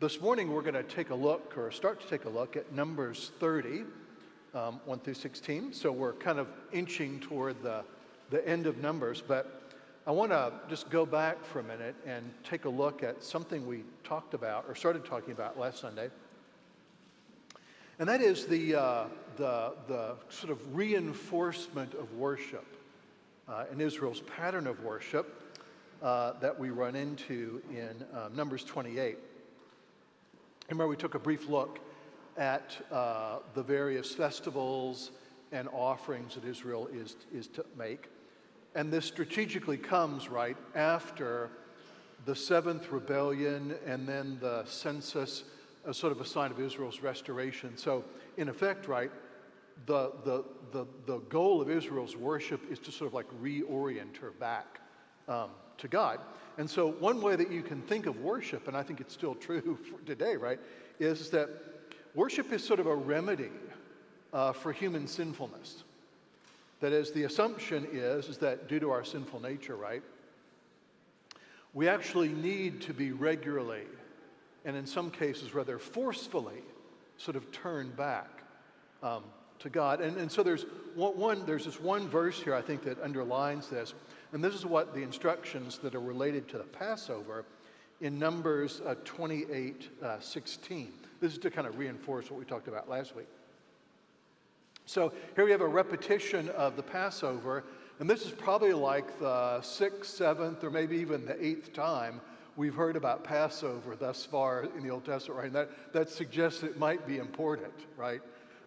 This morning we're going to take a look, or start to take a look at Numbers 30, 1 through 16. So we're kind of inching toward the end of Numbers, but I want to just go back for a minute and take a look at something we talked about, or started talking about last Sunday. And that is the sort of reinforcement of worship in Israel's pattern of worship that we run into in Numbers 28. Remember, we took a brief look at the various festivals and offerings that Israel is to make. And this strategically comes right after the seventh rebellion and then the census as sort of a sign of Israel's restoration. So in effect, right, the goal of Israel's worship is to sort of like reorient her back to God. And so one way that you can think of worship, and I think it's still true for today, right, is that worship is sort of a remedy for human sinfulness. That is, the assumption is that due to our sinful nature, right, we actually need to be regularly, and in some cases rather forcefully, sort of turn back to God. And so there's this one verse here, I think, that underlines this. And this is what the instructions that are related to the Passover in Numbers 28:16. This is to kind of reinforce what we talked about last week. So here we have a repetition of the Passover, and this is probably like the 6th, 7th, or maybe even the 8th time we've heard about Passover thus far in the Old Testament, right? And that suggests it might be important, right?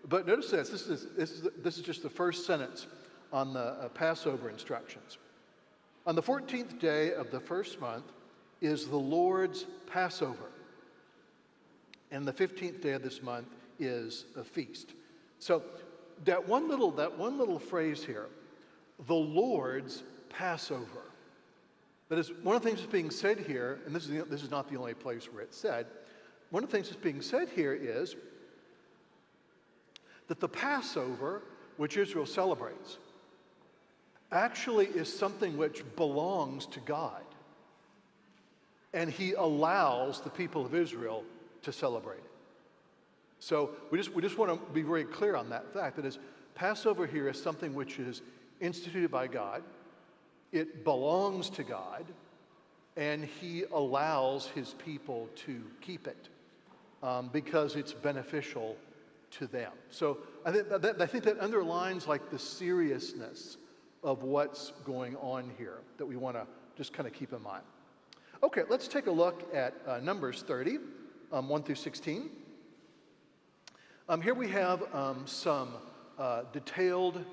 But notice this. This is just the first sentence on the Passover instructions. On the 14th day of the first month is the Lord's Passover, and the 15th day of this month is a feast. So that one little phrase here, the Lord's Passover. That is, one of the things that's being said here, and this is not the only place where it's said, one of the things that's being said here is that the Passover, which Israel celebrates, actually is something which belongs to God. And he allows the people of Israel to celebrate it. So we just want to be very clear on that fact. That is, Passover here is something which is instituted by God. It belongs to God, and he allows his people to keep it because it's beneficial to them. So I think that underlines like the seriousness of what's going on here that we want to just kind of keep in mind. Okay, let's take a look at Numbers 30, 1 through 16. Here we have some detailed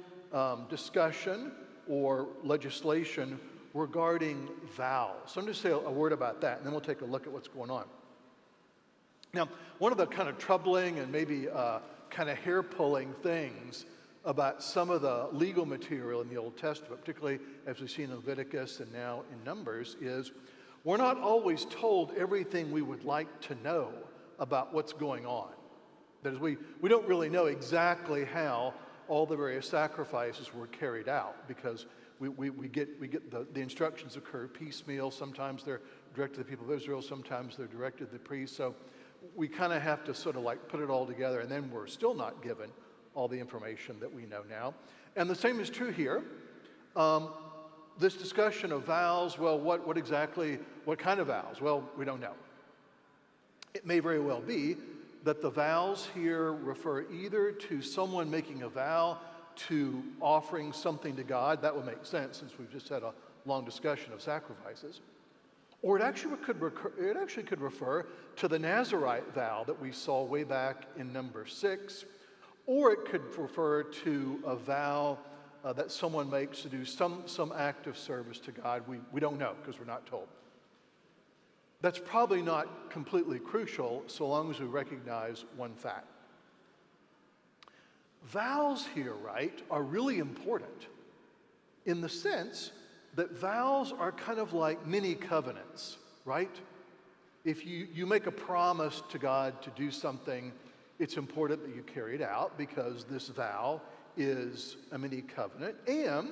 discussion or legislation regarding vows. So I'm going to say a word about that, and then we'll take a look at what's going on. Now, one of the kind of troubling and maybe kind of hair-pulling things about some of the legal material in the Old Testament, particularly as we see in Leviticus and now in Numbers, is we're not always told everything we would like to know about what's going on. That is, we don't really know exactly how all the various sacrifices were carried out because we get the instructions occur piecemeal. Sometimes they're directed to the people of Israel, sometimes they're directed to the priests. So we kind of have to sort of like put it all together, and then we're still not given all the information that we know now. And the same is true here. This discussion of vows, well, what kind of vows? Well, we don't know. It may very well be that the vows here refer either to someone making a vow to offering something to God. That would make sense since we've just had a long discussion of sacrifices. Or it actually could refer to the Nazirite vow that we saw way back in number 6. Or it could refer to a vow that someone makes to do some act of service to God. We don't know because we're not told. That's probably not completely crucial so long as we recognize one fact. Vows here, right, are really important in the sense that vows are kind of like mini covenants, right? If you make a promise to God to do something, it's important that you carry it out because this vow is a mini covenant. And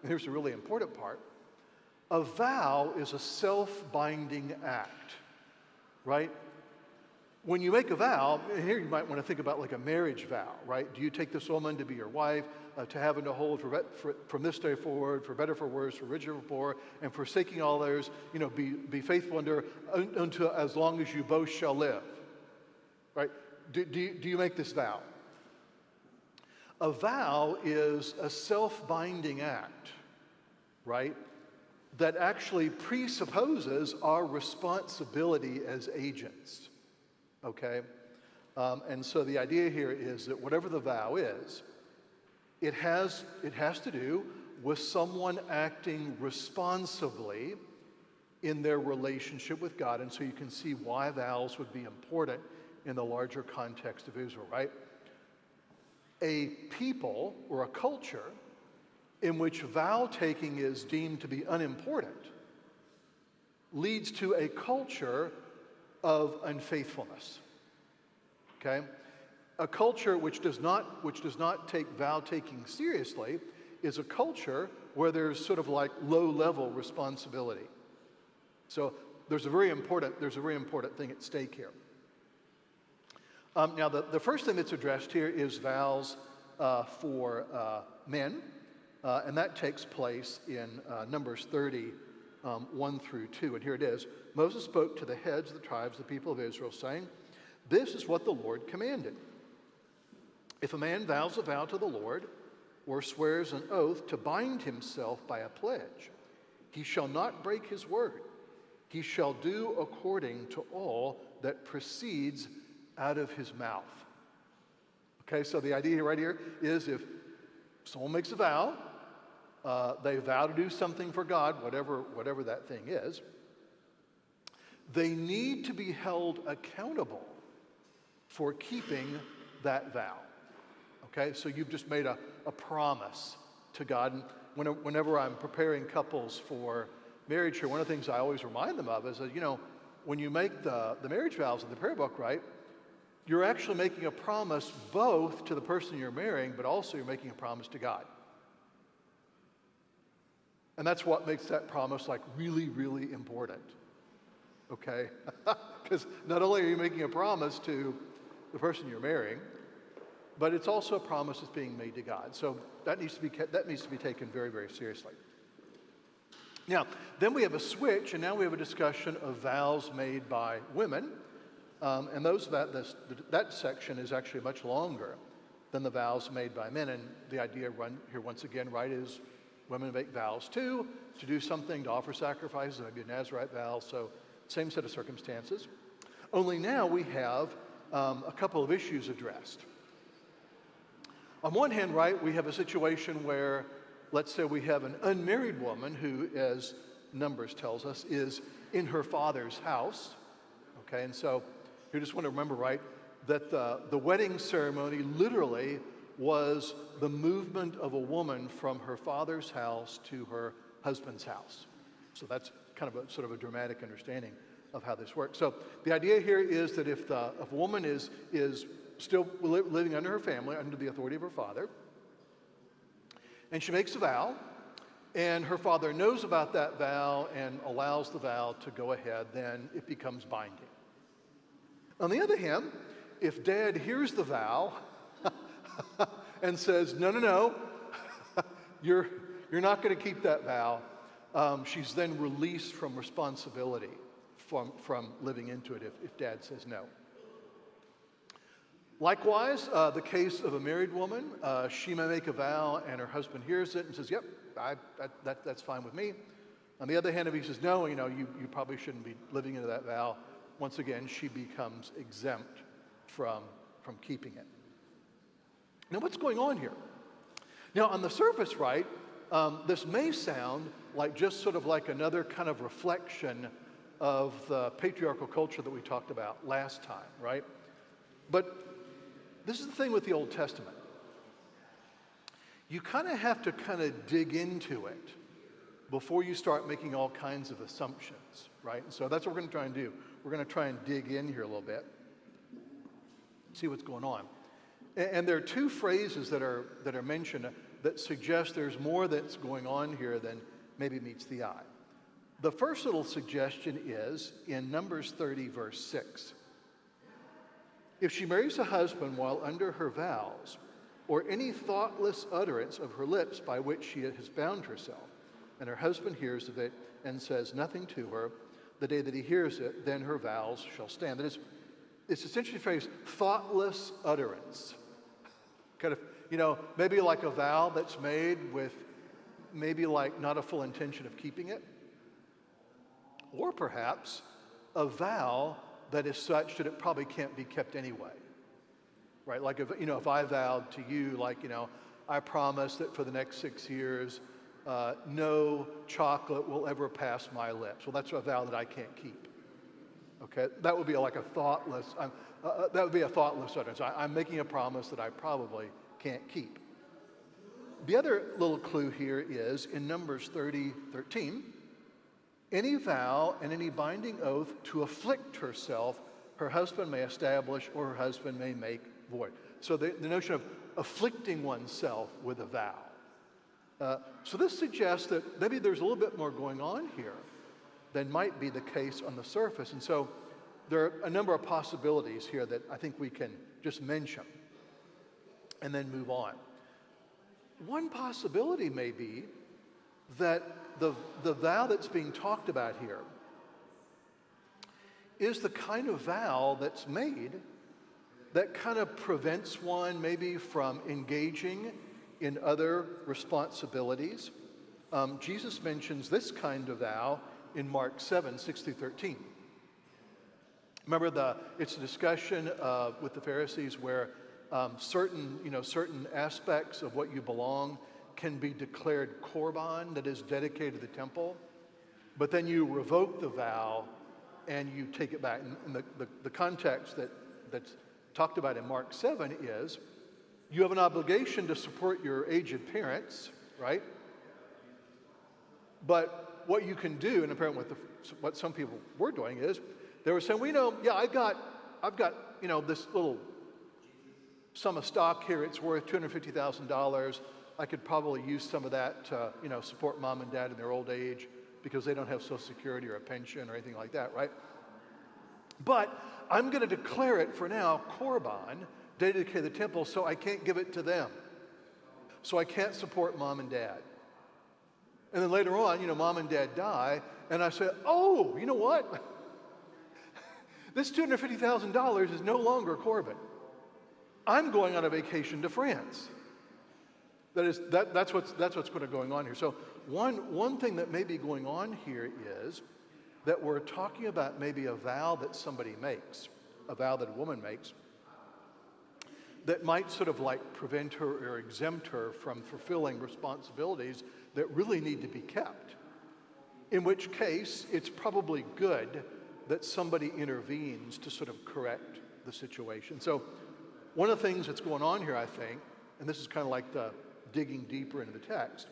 here's the really important part, a vow is a self-binding act, right? When you make a vow, and here you might want to think about like a marriage vow, right? Do you take this woman to be your wife, to have and to hold from this day forward, for better, for worse, for richer, for poor, and forsaking all others, be faithful unto her unto as long as you both shall live, right? Do you make this vow? A vow is a self-binding act, right? That actually presupposes our responsibility as agents. Okay? And so the idea here is that whatever the vow is, it has to do with someone acting responsibly in their relationship with God. And so you can see why vows would be important in the larger context of Israel, right? A people or a culture in which vow taking is deemed to be unimportant leads to a culture of unfaithfulness. Okay? A culture which does not take vow taking seriously is a culture where there's sort of like low-level responsibility. So there's a very important thing at stake here. Now the first thing that's addressed here is vows for men, and that takes place in Numbers 30, 1 through 2. And here it is. Moses spoke to the heads of the tribes of the people of Israel, saying, "This is what the Lord commanded. If a man vows a vow to the Lord, or swears an oath to bind himself by a pledge, he shall not break his word. He shall do according to all that proceeds out of his mouth." Okay, so the idea right here is if someone makes a vow, they vow to do something for God, whatever that thing is, they need to be held accountable for keeping that vow. Okay, so you've just made a promise to God. And whenever I'm preparing couples for marriage here, one of the things I always remind them of is that, when you make the marriage vows in the prayer book, right, you're actually making a promise both to the person you're marrying, but also you're making a promise to God. And that's what makes that promise like really, really important. Okay? Because not only are you making a promise to the person you're marrying, but it's also a promise that's being made to God. So that needs to be taken very, very seriously. Now, then we have a switch, and now we have a discussion of vows made by women. And that section is actually much longer than the vows made by men. And the idea here once again, right, is women make vows too, to do something, to offer sacrifices, maybe a Nazirite vow, so same set of circumstances. Only now we have a couple of issues addressed. On one hand, right, we have a situation where, let's say we have an unmarried woman who, as Numbers tells us, is in her father's house. Okay, and so you just want to remember, right, that the wedding ceremony literally was the movement of a woman from her father's house to her husband's house. So that's kind of sort of a dramatic understanding of how this works. So the idea here is that if a woman is still living under her family, under the authority of her father, and she makes a vow, and her father knows about that vow and allows the vow to go ahead, then it becomes binding. On the other hand, if dad hears the vow and says, no, you're not going to keep that vow, she's then released from responsibility from living into it if dad says no. Likewise, the case of a married woman, she may make a vow and her husband hears it and says, yep, that's fine with me. On the other hand, if he says, no, you probably shouldn't be living into that vow, once again, she becomes exempt from keeping it. Now, what's going on here? Now, on the surface, right, this may sound like just sort of like another kind of reflection of the patriarchal culture that we talked about last time, right? But this is the thing with the Old Testament. You kind of have to kind of dig into it before you start making all kinds of assumptions, right? And so that's what we're going to try and do. We're going to try and dig in here a little bit, see what's going on. And there are two phrases that are mentioned that suggest there's more that's going on here than maybe meets the eye. The first little suggestion is in Numbers 30, verse 6. If she marries a husband while under her vows, or any thoughtless utterance of her lips by which she has bound herself, and her husband hears of it and says nothing to her, the day that he hears it, then her vows shall stand. That is, it's essentially phrased thoughtless utterance. Kind of, maybe like a vow that's made with maybe like not a full intention of keeping it. Or perhaps a vow that is such that it probably can't be kept anyway. Right? Like if I vowed to you, I promise that for the next 6 years, no chocolate will ever pass my lips. Well, that's a vow that I can't keep. Okay, that would be like a thoughtless. That would be a thoughtless utterance. I'm making a promise that I probably can't keep. The other little clue here is in Numbers 30:13. Any vow and any binding oath to afflict herself, her husband may establish or her husband may make void. So the notion of afflicting oneself with a vow. So this suggests that maybe there's a little bit more going on here than might be the case on the surface. And so there are a number of possibilities here that I think we can just mention and then move on. One possibility may be that the vow that's being talked about here is the kind of vow that's made that kind of prevents one maybe from engaging in other responsibilities. Jesus mentions this kind of vow in Mark 7:6-13. Remember, it's a discussion with the Pharisees where certain aspects of what you belong can be declared korban, that is dedicated to the temple, but then you revoke the vow and you take it back. And the context that's talked about in Mark 7 is you have an obligation to support your aged parents, right? But what you can do, and apparently what some people were doing is they were saying, I've got this little sum of stock here. It's worth $250,000. I could probably use some of that to, support mom and dad in their old age because they don't have Social Security or a pension or anything like that, right? But I'm going to declare it for now korban, dedicated to the temple, so I can't give it to them. So I can't support mom and dad. And then later on, mom and dad die, and I say, oh, you know what? This $250,000 is no longer korban. I'm going on a vacation to France. That's what's going on here. So one thing that may be going on here is that we're talking about maybe a vow that somebody makes, a vow that a woman makes, that might sort of like prevent her or exempt her from fulfilling responsibilities that really need to be kept. In which case, it's probably good that somebody intervenes to sort of correct the situation. So one of the things that's going on here, I think, and this is kind of like the digging deeper into the text,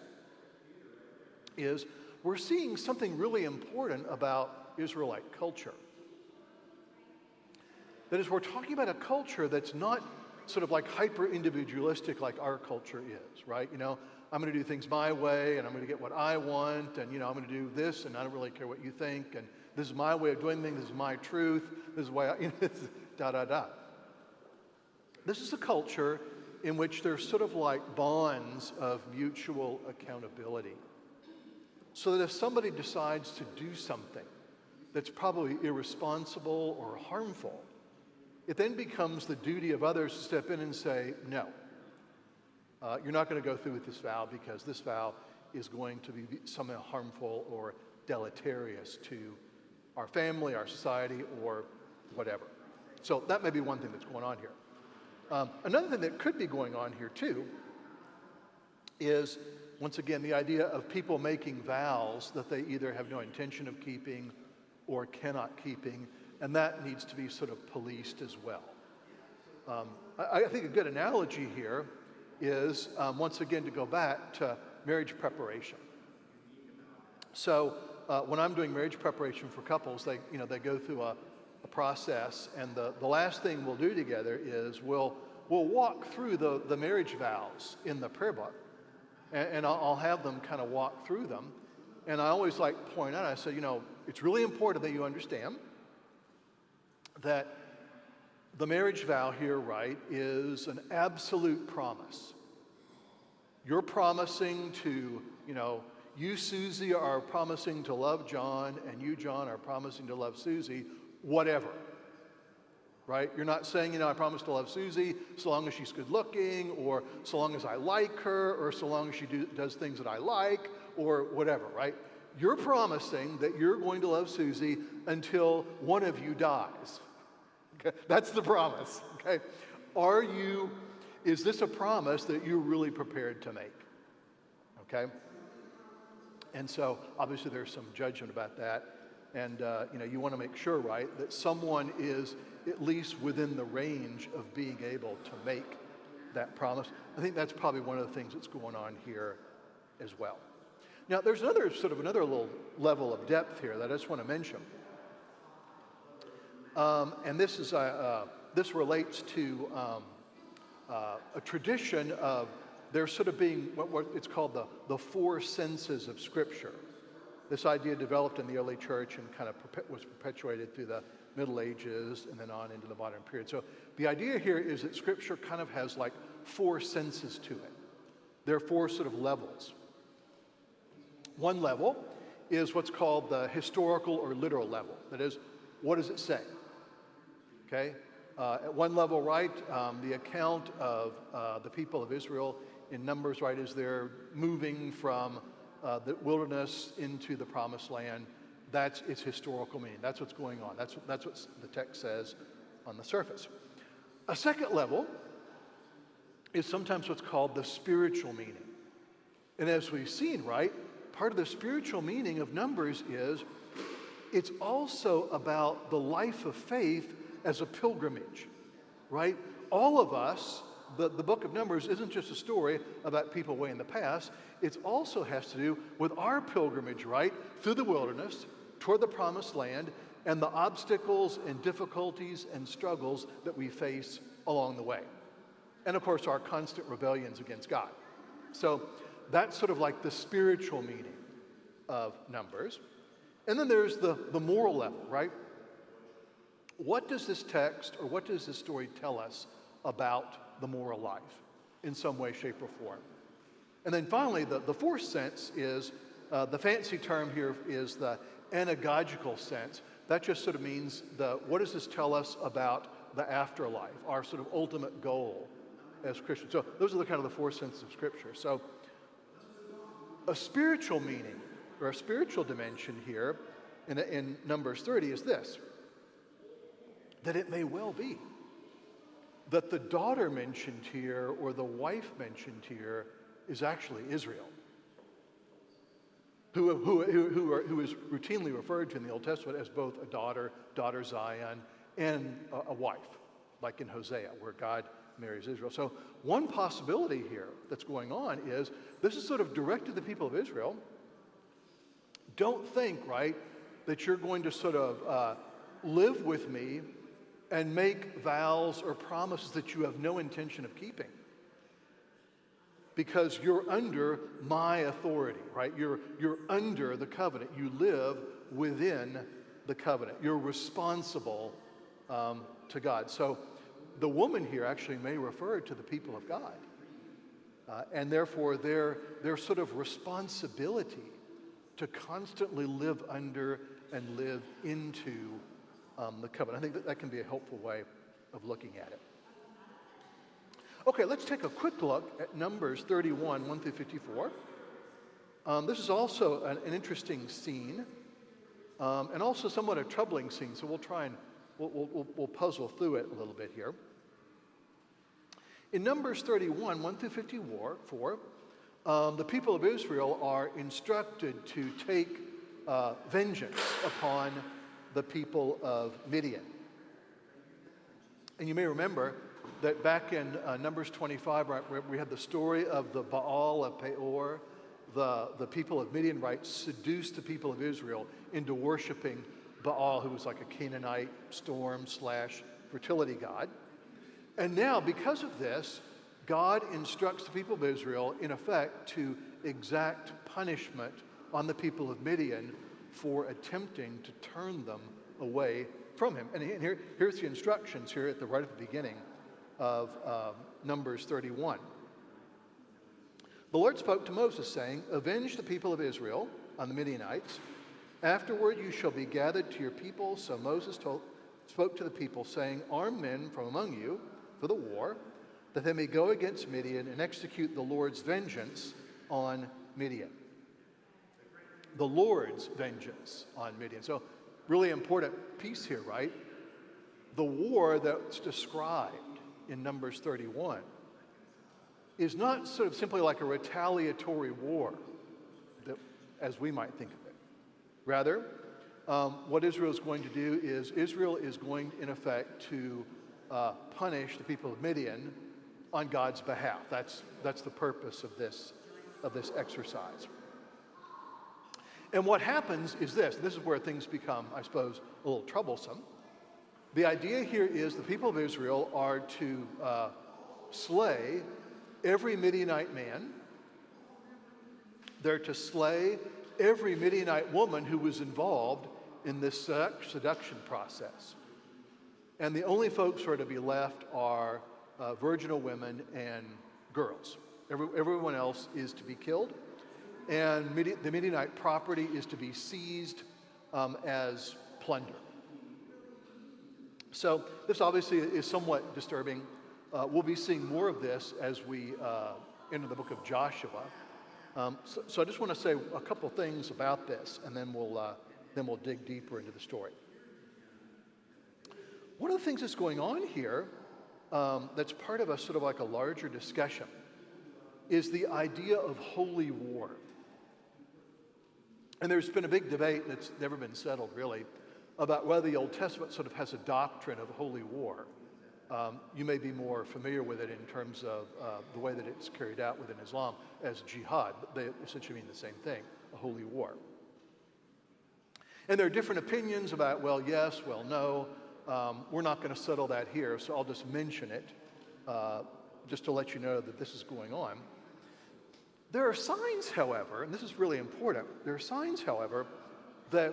is we're seeing something really important about Israelite culture. That is, we're talking about a culture that's not sort of like hyper-individualistic like our culture is, right? I'm going to do things my way, and I'm going to get what I want, and, I'm going to do this, and I don't really care what you think, and this is my way of doing things, this is my truth, this is why I, This is a culture in which there's sort of like bonds of mutual accountability. So that if somebody decides to do something that's probably irresponsible or harmful, it then becomes the duty of others to step in and say, no, you're not going to go through with this vow because this vow is going to be somehow harmful or deleterious to our family, our society, or whatever. So that may be one thing that's going on here. Another thing that could be going on here too is, once again, the idea of people making vows that they either have no intention of keeping or cannot keeping, and that needs to be sort of policed as well. I think a good analogy here is, once again, to go back to marriage preparation. So when I'm doing marriage preparation for couples, they go through a process, and the last thing we'll do together is we'll walk through the marriage vows in the prayer book, and I'll have them kind of walk through them, and I always like point out, I say, it's really important that you understand that the marriage vow here, right, is an absolute promise. You're promising to, you, Susie, are promising to love John, and you, John, are promising to love Susie, whatever. Right? You're not saying, I promise to love Susie so long as she's good looking, or so long as I like her, or so long as she does things that I like, or whatever, right? You're promising that you're going to love Susie until one of you dies. Okay? That's the promise, okay? Is this a promise that you're really prepared to make? Okay? And so, obviously, there's some judgment about that. And, you want to make sure, right, that someone is at least within the range of being able to make that promise. I think that's probably one of the things that's going on here as well. Now, there's another little level of depth here that I just want to mention. And this relates to a tradition of there sort of being what it's called the four senses of Scripture. This idea developed in the early church and kind of was perpetuated through the Middle Ages and then on into the modern period. So the idea here is that Scripture kind of has like four senses to it. There are four sort of levels. One level is what's called the historical or literal level. That is, what does it say? Okay? At one level, right, the account of the people of Israel in Numbers, right, as they're moving from the wilderness into the promised land. That's its historical meaning. That's what's going on. That's what the text says on the surface. A second level is sometimes what's called the spiritual meaning. And as we've seen, right, part of the spiritual meaning of Numbers is it's also about the life of faith as a pilgrimage, right? All of us, the book of Numbers isn't just a story about people way in the past. It also has to do with our pilgrimage, right, through the wilderness, toward the promised land, and the obstacles and difficulties and struggles that we face along the way. And of course, our constant rebellions against God. So that's sort of like the spiritual meaning of Numbers. And then there's the moral level, right? What does this text or what does this story tell us about the moral life in some way, shape, or form? And then finally, the fourth sense is, the fancy term here is the anagogical sense. That just sort of means what does this tell us about the afterlife, our sort of ultimate goal as Christians. So those are the kind of the four senses of Scripture. So a spiritual meaning or a spiritual dimension here in Numbers 30 is this, that it may well be that the daughter mentioned here or the wife mentioned here is actually Israel, who is routinely referred to in the Old Testament as both a daughter Zion, and a wife, like in Hosea, where God marries Israel. So one possibility here that's going on is this is sort of directed to the people of Israel. Don't think, right, that you're going to sort of live with me and make vows or promises that you have no intention of keeping, because you're under my authority, right? You're under the covenant. You live within the covenant. You're responsible to God. So the woman here actually may refer to the people of God, and therefore their sort of responsibility to constantly live under and live into the covenant. I think that can be a helpful way of looking at it. Okay, let's take a quick look at Numbers 31, 1 through 54. This is also an interesting scene, and also somewhat a troubling scene, so we'll try and we'll puzzle through it a little bit here. In Numbers 31, 1 through 54, the people of Israel are instructed to take vengeance upon the people of Midian. And you may remember that back in Numbers 25, right, we had the story of the Baal of Peor. The people of Midian, right, seduced the people of Israel into worshiping Baal, who was like a Canaanite storm/fertility god. And now, because of this, God instructs the people of Israel, in effect, to exact punishment on the people of Midian for attempting to turn them away from him. And here's the instructions here right at the beginning of Numbers 31. The Lord spoke to Moses, saying, "Avenge the people of Israel on the Midianites. Afterward you shall be gathered to your people." So Moses spoke to the people, saying, "Arm men from among you for the war, that they may go against Midian and execute the Lord's vengeance on Midian." The Lord's vengeance on Midian. So really important piece here, right? The war that's described in Numbers 31 is not sort of simply like a retaliatory war, as we might think of it. Rather, what Israel is going to do is Israel is going, in effect, to punish the people of Midian on God's behalf. That's the purpose of this exercise. And what happens is this is where things become, I suppose, a little troublesome. The idea here is the people of Israel are to slay every Midianite man. They're to slay every Midianite woman who was involved in this seduction process. And the only folks who are to be left are virginal women and girls. Everyone else is to be killed. And the Midianite property is to be seized as plunder. So this obviously is somewhat disturbing. We'll be seeing more of this as we enter the book of Joshua. So I just want to say a couple things about this, and then we'll dig deeper into the story. One of the things that's going on here, that's part of a sort of like a larger discussion, is the idea of holy war. And there's been a big debate that's never been settled, really, about whether the Old Testament sort of has a doctrine of holy war. You may be more familiar with it in terms of the way that it's carried out within Islam as jihad, but they essentially mean the same thing, a holy war. And there are different opinions about, well, yes, well, no. We're not going to settle that here, so I'll just mention it just to let you know that this is going on. There are signs, however, and this is really important, there are signs, however, that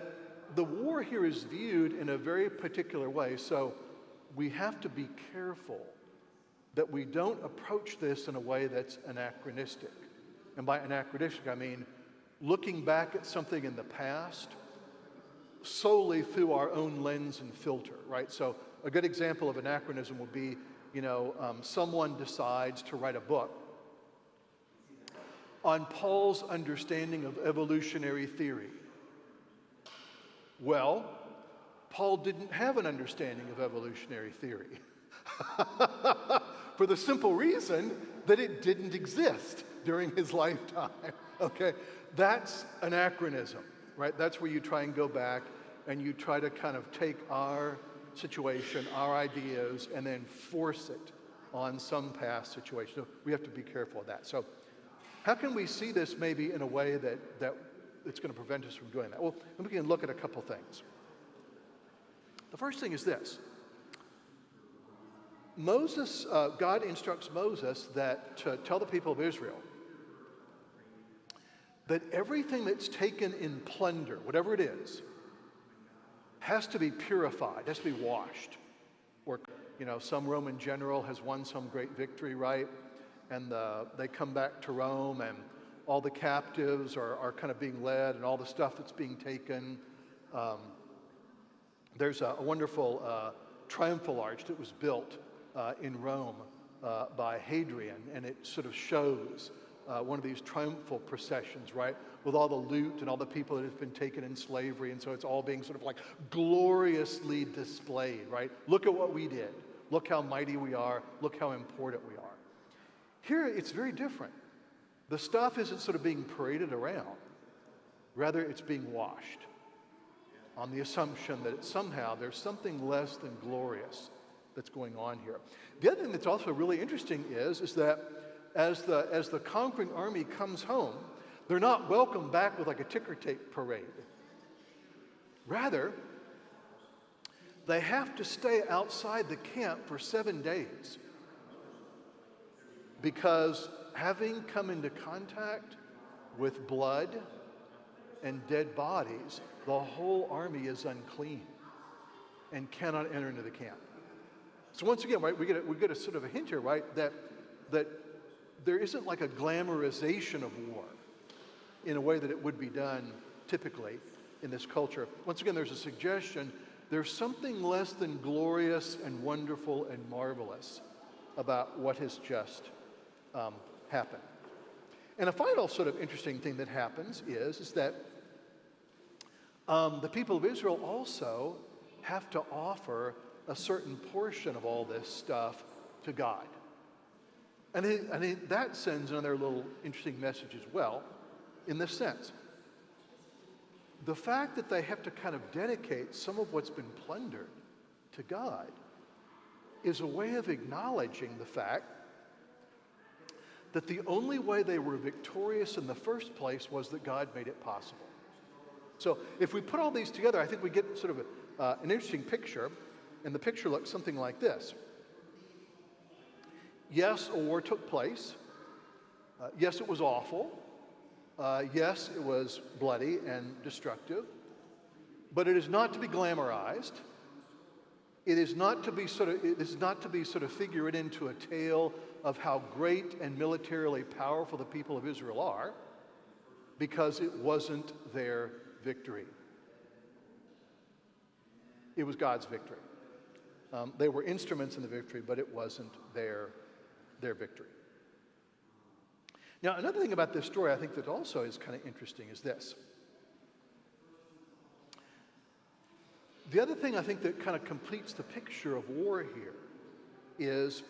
the war here is viewed in a very particular way, so we have to be careful that we don't approach this in a way that's anachronistic. And by anachronistic, I mean looking back at something in the past solely through our own lens and filter, right? So a good example of anachronism would be, someone decides to write a book on Paul's understanding of evolutionary theory. Well, Paul didn't have an understanding of evolutionary theory for the simple reason that it didn't exist during his lifetime, okay? That's anachronism, right? That's where you try and go back and you try to kind of take our situation, our ideas, and then force it on some past situation. So we have to be careful of that. So how can we see this maybe in a way that it's going to prevent us from doing that? Well, we can look at a couple things. The first thing is this. God instructs Moses to tell the people of Israel that everything that's taken in plunder, whatever it is, has to be purified, has to be washed. Or, some Roman general has won some great victory, right? And they come back to Rome, and all the captives are kind of being led, and all the stuff that's being taken. There's a wonderful triumphal arch that was built in Rome by Hadrian, and it sort of shows one of these triumphal processions, right, with all the loot and all the people that have been taken in slavery, and so it's all being sort of like gloriously displayed, right? Look at what we did. Look how mighty we are. Look how important we are. Here, it's very different. The stuff isn't sort of being paraded around. Rather, it's being washed on the assumption that somehow there's something less than glorious that's going on here. The other thing that's also really interesting is that as the conquering army comes home, they're not welcomed back with like a ticker tape parade. Rather, they have to stay outside the camp for 7 days because having come into contact with blood and dead bodies, the whole army is unclean. and cannot enter into the camp. So once again, right, we get a sort of a hint here, right, that there isn't like a glamorization of war in a way that it would be done typically in this culture. Once again, there's a suggestion there's something less than glorious and wonderful and marvelous about what has just happened. And a final sort of interesting thing that happens is that the people of Israel also have to offer a certain portion of all this stuff to God. And that sends another little interesting message as well, in this sense. The fact that they have to kind of dedicate some of what's been plundered to God is a way of acknowledging the fact that the only way they were victorious in the first place was that God made it possible. So if we put all these together, I think we get sort of an interesting picture, and the picture looks something like this. Yes, a war took place. Yes, it was awful. Yes, it was bloody and destructive. But it is not to be glamorized. It is not to be sort of figured into a tale of how great and militarily powerful the people of Israel are, because it wasn't their victory. It was God's victory. They were instruments in the victory, but it wasn't their victory. Now, another thing about this story I think that also is kind of interesting is this. The other thing I think that kind of completes the picture of war here is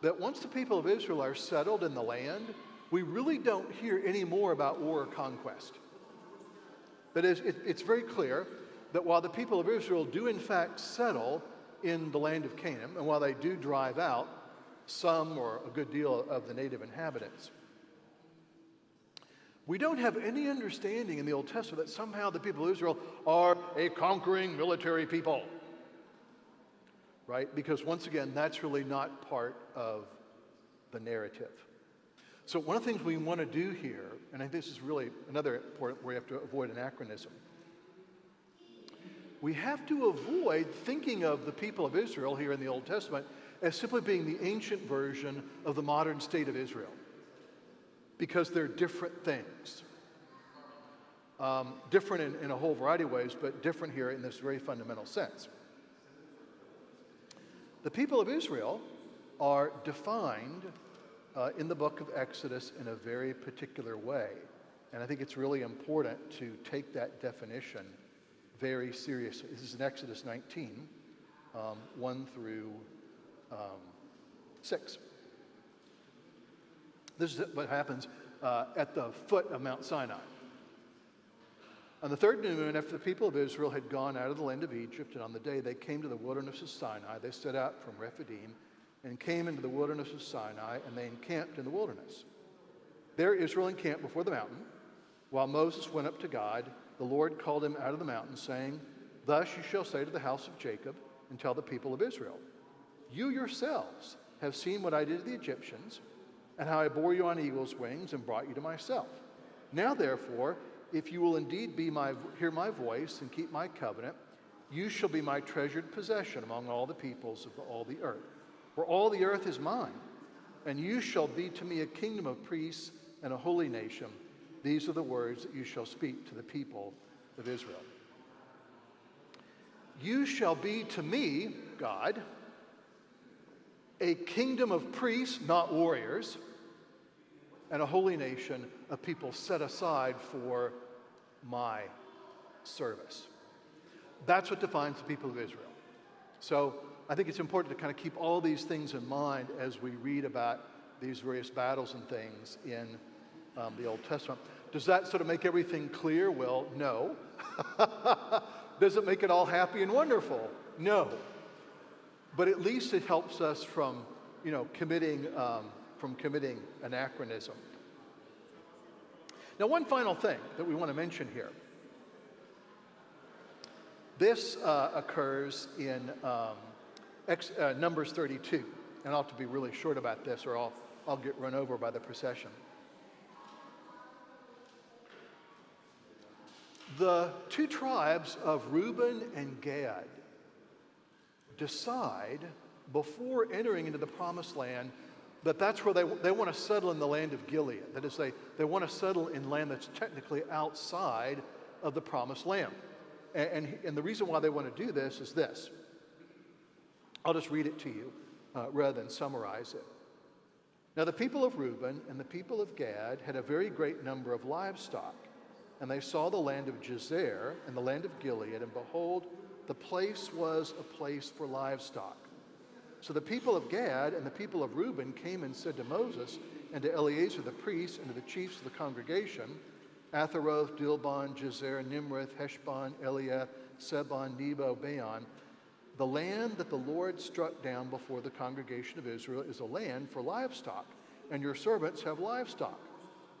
that once the people of Israel are settled in the land, we really don't hear any more about war or conquest. That is, it's very clear that while the people of Israel do in fact settle in the land of Canaan, and while they do drive out some or a good deal of the native inhabitants, we don't have any understanding in the Old Testament that somehow the people of Israel are a conquering military people, right? Because once again, that's really not part of the narrative. So one of the things we want to do here, and I think this is really another point where you have to avoid anachronism, we have to avoid thinking of the people of Israel here in the Old Testament as simply being the ancient version of the modern state of Israel, because they're different things. Different in a whole variety of ways, but different here in this very fundamental sense. The people of Israel are defined in the book of Exodus in a very particular way. And I think it's really important to take that definition very seriously. This is in Exodus 19, 1 through 6. This is what happens at the foot of Mount Sinai. On the third new moon, after the people of Israel had gone out of the land of Egypt, and on the day they came to the wilderness of Sinai, they set out from Rephidim and came into the wilderness of Sinai, and they encamped in the wilderness. There Israel encamped before the mountain. While Moses went up to God, the Lord called him out of the mountain, saying, "Thus you shall say to the house of Jacob and tell the people of Israel, you yourselves have seen what I did to the Egyptians, and how I bore you on eagle's wings and brought you to myself. Now therefore, if you will indeed hear my voice and keep my covenant, you shall be my treasured possession among all the peoples of all the earth. For all the earth is mine, and you shall be to me a kingdom of priests and a holy nation. These are the words that you shall speak to the people of Israel." You shall be to me, God, a kingdom of priests, not warriors, and a holy nation, a people set aside for my service. That's what defines the people of Israel. So I think it's important to kind of keep all these things in mind as we read about these various battles and things in the Old Testament. Does that sort of make everything clear? Well, no. Does it make it all happy and wonderful? No. But at least it helps us from committing anachronism. Now, one final thing that we want to mention here. This occurs in Numbers 32, and I'll have to be really short about this, or I'll get run over by the procession. The two tribes of Reuben and Gad decide before entering into the promised land that that's where they want to settle in the land of Gilead. That is, they want to settle in land that's technically outside of the promised land. And the reason why they want to do this is this. I'll just read it to you rather than summarize it. Now the people of Reuben and the people of Gad had a very great number of livestock, and they saw the land of Jazer and the land of Gilead, and behold, the place was a place for livestock. So the people of Gad and the people of Reuben came and said to Moses and to Eleazar the priest and to the chiefs of the congregation, Atharoth, Dilbon, Jazer, Nimrith, Heshbon, Eliah, Sebon, Nebo, Baon, the land that the Lord struck down before the congregation of Israel is a land for livestock, and your servants have livestock.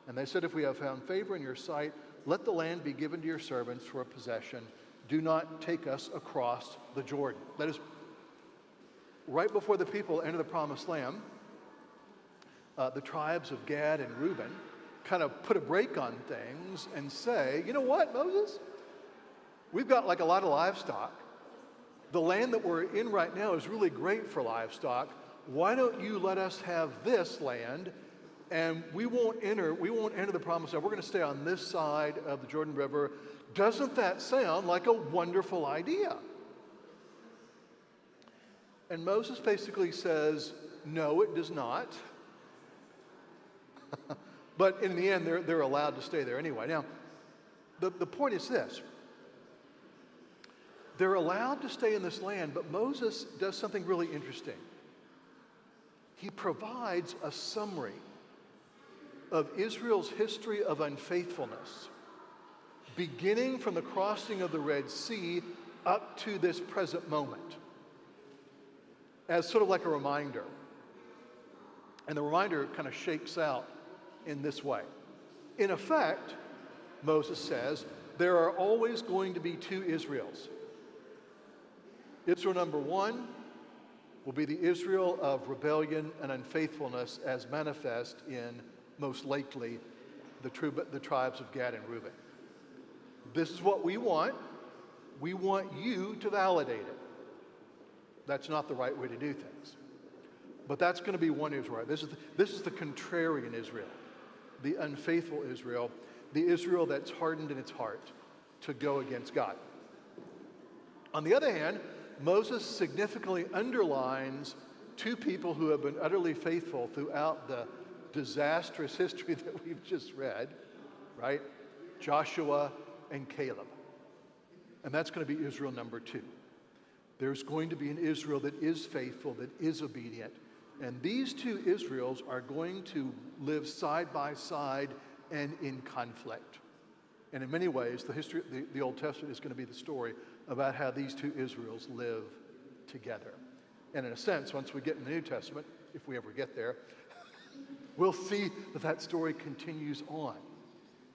And they said, if we have found favor in your sight, let the land be given to your servants for a possession. Do not take us across the Jordan. That is, right before the people enter the promised land, the tribes of Gad and Reuben kind of put a brake on things and say, you know what, Moses? We've got like a lot of livestock. The land that we're in right now is really great for livestock. Why don't you let us have this land, and we won't enter the promised land. We're going to stay on this side of the Jordan River. Doesn't that sound like a wonderful idea? And Moses basically says, no, it does not. But in the end, they're allowed to stay there anyway. Now, the point is this. They're allowed to stay in this land, but Moses does something really interesting. He provides a summary of Israel's history of unfaithfulness, beginning from the crossing of the Red Sea up to this present moment, as sort of like a reminder. And the reminder kind of shakes out in this way. In effect, Moses says, there are always going to be two Israels. Israel number one will be the Israel of rebellion and unfaithfulness as manifest in, most likely, the tribes of Gad and Reuben. This is what we want. We want you to validate it. That's not the right way to do things. But that's going to be one Israel. This is the contrarian Israel, the unfaithful Israel, the Israel that's hardened in its heart to go against God. On the other hand, Moses significantly underlines two people who have been utterly faithful throughout the disastrous history that we've just read, right? Joshua and Caleb. And that's going to be Israel number two. There's going to be an Israel that is faithful, that is obedient. And these two Israels are going to live side by side and in conflict. And in many ways, the Old Testament is going to be the story about how these two Israels live together. And in a sense, once we get in the New Testament, if we ever get there, we'll see that story continues on,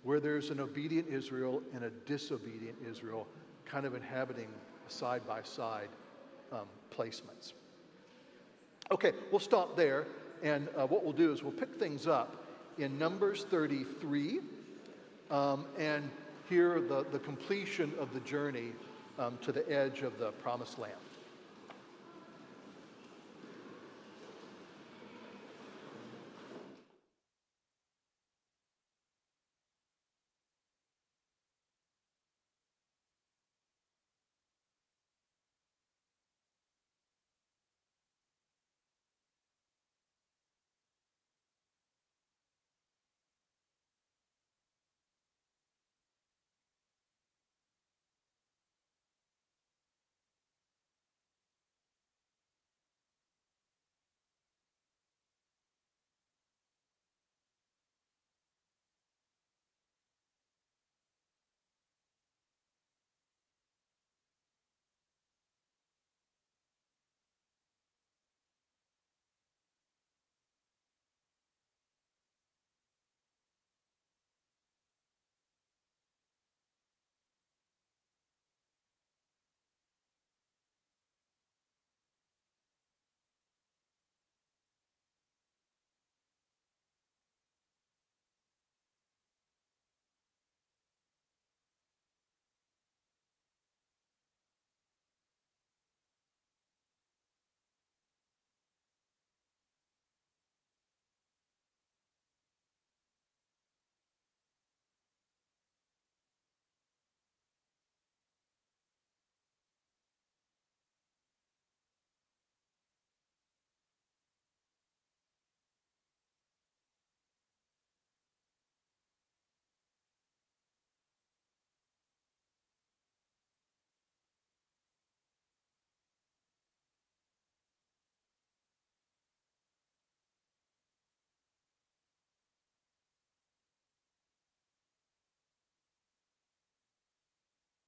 where there's an obedient Israel and a disobedient Israel kind of inhabiting side-by-side placements. Okay, we'll stop there, and what we'll do is we'll pick things up in Numbers 33, and hear the completion of the journey to the edge of the Promised Land.